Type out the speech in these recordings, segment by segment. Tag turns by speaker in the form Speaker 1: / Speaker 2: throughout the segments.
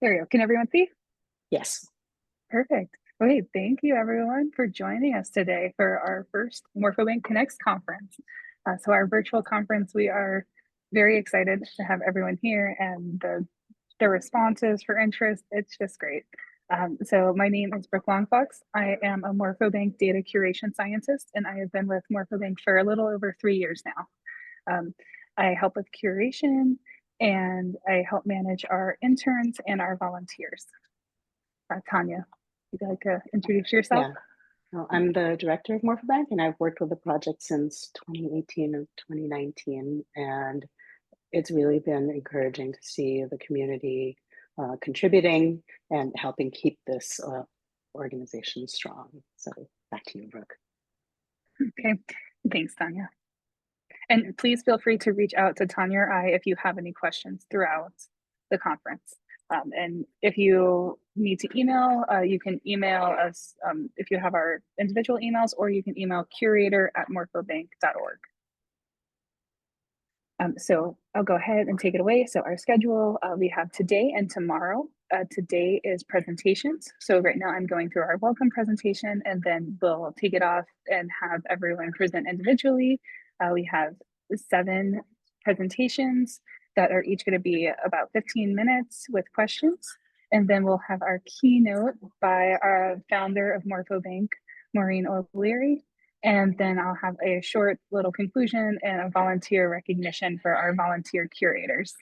Speaker 1: There you go. Can everyone see?
Speaker 2: Yes.
Speaker 1: Perfect. Okay, thank you everyone for joining us today for our first MorphoBank Connects conference. So our virtual conference, we are very excited to have everyone here and the responses for interest. It's just great. So my name is Brooke Longfox. I am a MorphoBank data curation scientist, and I have been with MorphoBank for a little over 3 years now. I help with curation and I help manage our interns and our volunteers. Tanya, would you like to introduce yourself?
Speaker 2: Yeah. Well, I'm the director of MorphoBank, and I've worked with the project since 2018 and 2019. And it's really been encouraging to see the community contributing and helping keep this organization strong. So back to you, Brooke.
Speaker 1: Okay, thanks, Tanya. And please feel free to reach out to Tanya or I if you have any questions throughout the conference. And if you need to email, you can email us if you have our individual emails, or you can email curator@morphobank.org. So I'll go ahead and take it away. So our schedule, we have today and tomorrow. Today is presentations. So right now I'm going through our welcome presentation, and then we'll take it off and have everyone present individually. We have 7 presentations that are each going to be about 15 minutes with questions. And then we'll have our keynote by our founder of MorphoBank, Maureen O'Leary. And then I'll have a short little conclusion and a volunteer recognition for our volunteer curators.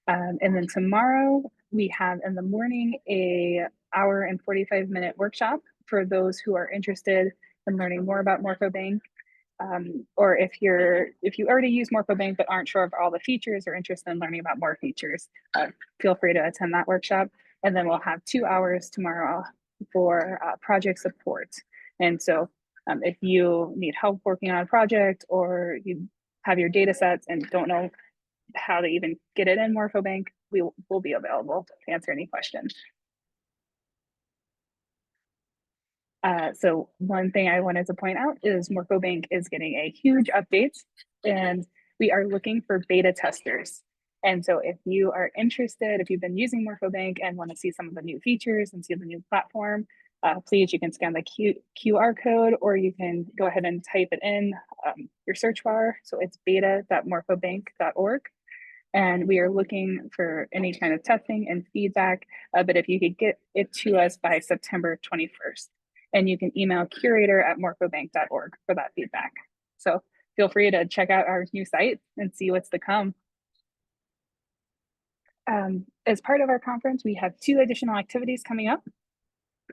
Speaker 1: And then tomorrow we have in the morning a hour and 45-minute workshop for those who are interested in learning more about MorphoBank. Or if you already use MorphoBank but aren't sure of all the features or interested in learning about more features, feel free to attend that workshop. And then we'll have 2 hours tomorrow for project support. And so if you need help working on a project, or you have your data sets and don't know how to even get it in MorphoBank, we will be available to answer any questions. So one thing I wanted to point out is MorphoBank is getting a huge update, and we are looking for beta testers. And so if you are interested, if you've been using MorphoBank and want to see some of the new features and see the new platform, please, you can scan the QR code, or you can go ahead and type it in your search bar. So it's beta.morphobank.org. And we are looking for any kind of testing and feedback, but if you could get it to us by September 21st. And you can email curator@morphobank.org for that feedback. So feel free to check out our new site and see what's to come. As part of our conference, we have 2 additional activities coming up.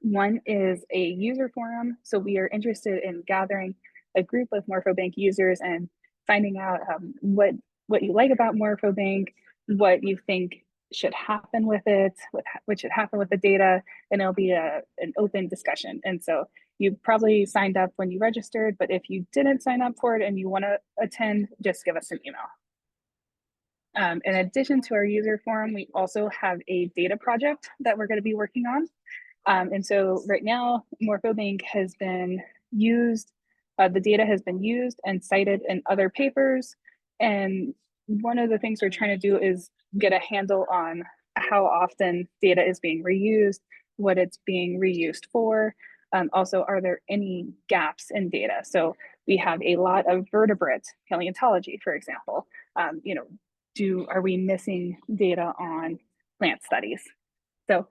Speaker 1: One is a user forum. So we are interested in gathering a group of MorphoBank users and finding out what you like about MorphoBank, what you think should happen with it, what should happen with the data, and it'll be an open discussion. And so you probably signed up when you registered, but if you didn't sign up for it and you want to attend, just give us an email. In addition to our user forum, we also have a data project that we're going to be working on. And so right now, MorphoBank has been used, the data has been used and cited in other papers. And one of the things we're trying to do is get a handle on how often data is being reused, what it's being reused for. Also, are there any gaps in data? So we have a lot of vertebrate paleontology, for example. Are we missing data on plant studies? So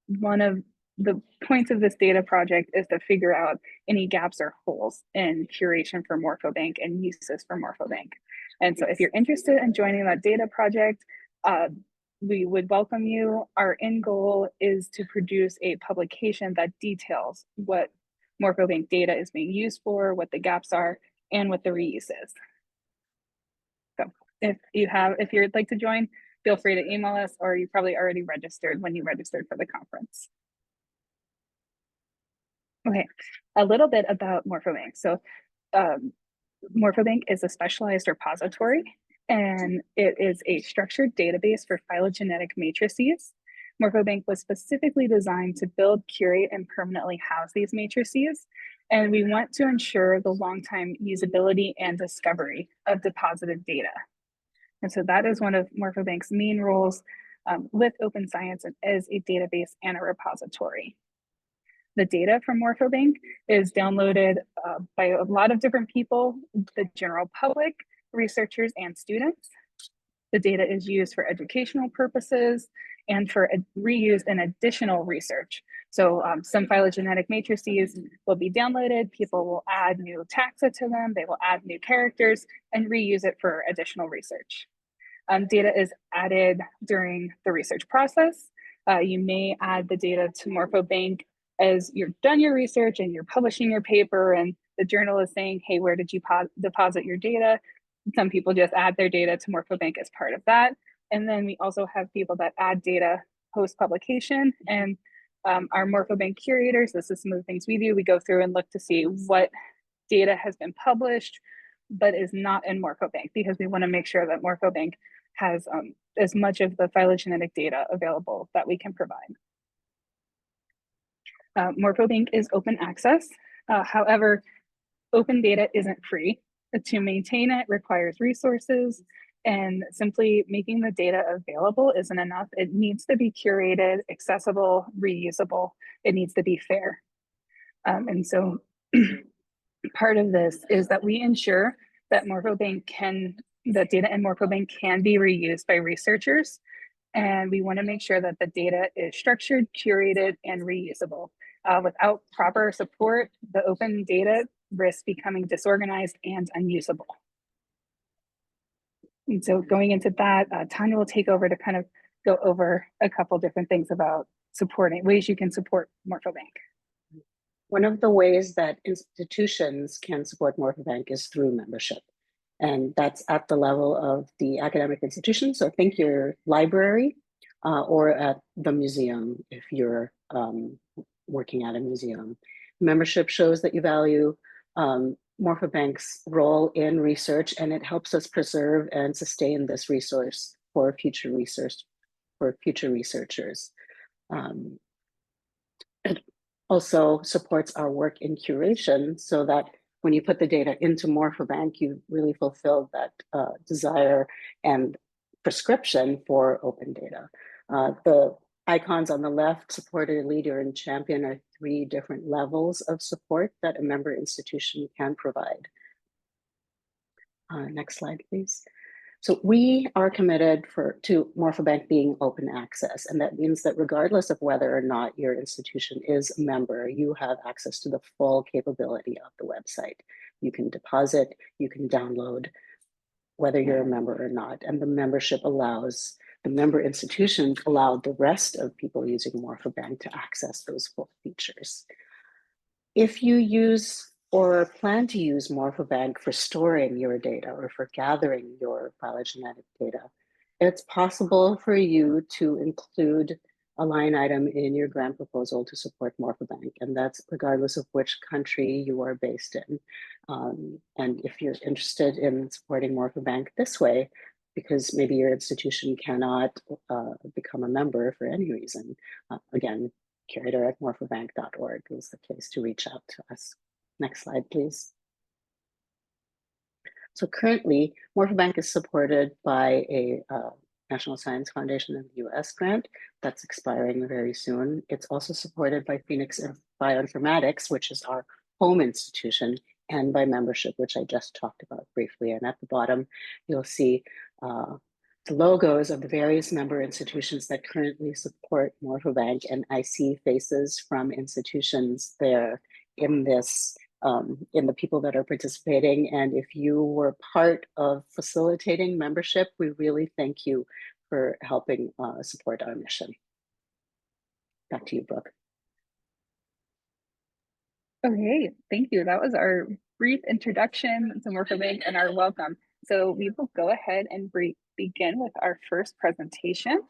Speaker 1: one of the points of this data project is to figure out any gaps or holes in curation for MorphoBank and uses for MorphoBank. And so if you're interested in joining that data project, we would welcome you. Our end goal is to produce a publication that details what MorphoBank data is being used for, what the gaps are, and what the reuse is. So if you'd like to join, feel free to email us, or you probably already registered when you registered for the conference. Okay, a little bit about MorphoBank. So MorphoBank is a specialized repository, and it is a structured database for phylogenetic matrices. MorphoBank was specifically designed to build, curate, and permanently house these matrices. And we want to ensure the long-time usability and discovery of deposited data. And so that is one of MorphoBank's main roles. with open science as a database and a repository. The data from MorphoBank is downloaded by a lot of different people, the general public, researchers, and students. The data is used for educational purposes and for reuse in additional research. So some phylogenetic matrices will be downloaded, people will add new taxa to them, they will add new characters and reuse it for additional research. Data is added during the research process. You may add the data to MorphoBank as you've done your research and you're publishing your paper and the journal is saying, hey, where did you deposit your data? Some people just add their data to MorphoBank as part of that. And then we also have people that add data post-publication. And our MorphoBank curators, this is some of the things we do. We go through and look to see what data has been published, but is not in MorphoBank, because we want to make sure that MorphoBank has as much of the phylogenetic data available that we can provide. MorphoBank is open access. However, open data isn't free. To maintain it requires resources, and simply making the data available isn't enough. It needs to be curated, accessible, reusable. It needs to be fair. And so part of this is that we ensure that that data in MorphoBank can be reused by researchers. And we want to make sure that the data is structured, curated, and reusable. Without proper support, the open data risks becoming disorganized and unusable. And so going into that, Tanya will take over to kind of go over a couple different things about ways you can support MorphoBank.
Speaker 2: One of the ways that institutions can support MorphoBank is through membership. And that's at the level of the academic institution. So think your library or at the museum if you're working at a museum. Membership shows that you value MorphoBank's role in research, and it helps us preserve and sustain this resource for future researchers. It also supports our work in curation, so that when you put the data into MorphoBank, you really fulfill that desire and prescription for open data. The icons on the left, supporter, leader, and champion, are 3 different levels of support that a member institution can provide. Next slide, please. So we are committed to MorphoBank being open access, and that means that regardless of whether or not your institution is a member, you have access to the full capability of the website. You can deposit, you can download, whether you're a member or not, and the member institutions allow the rest of people using MorphoBank to access those full features. If you use or plan to use MorphoBank for storing your data or for gathering your phylogenetic data, it's possible for you to include a line item in your grant proposal to support MorphoBank, and that's regardless of which country you are based in. And if you're interested in supporting MorphoBank this way, because maybe your institution cannot become a member for any reason, again, curator@morphobank.org is the place to reach out to us. Next slide, please. So currently, MorphoBank is supported by a National Science Foundation of the US grant that's expiring very soon. It's also supported by Phoenix Bioinformatics, which is our home institution, and by membership, which I just talked about briefly. And at the bottom, you'll see the logos of the various member institutions that currently support MorphoBank, and I see faces from institutions there in this, in the people that are participating. And if you were part of facilitating membership, we really thank you for helping support our mission. Back to you, Brooke.
Speaker 1: Okay, thank you. That was our brief introduction to MorphoBank and our welcome. So we will go ahead and begin with our first presentation.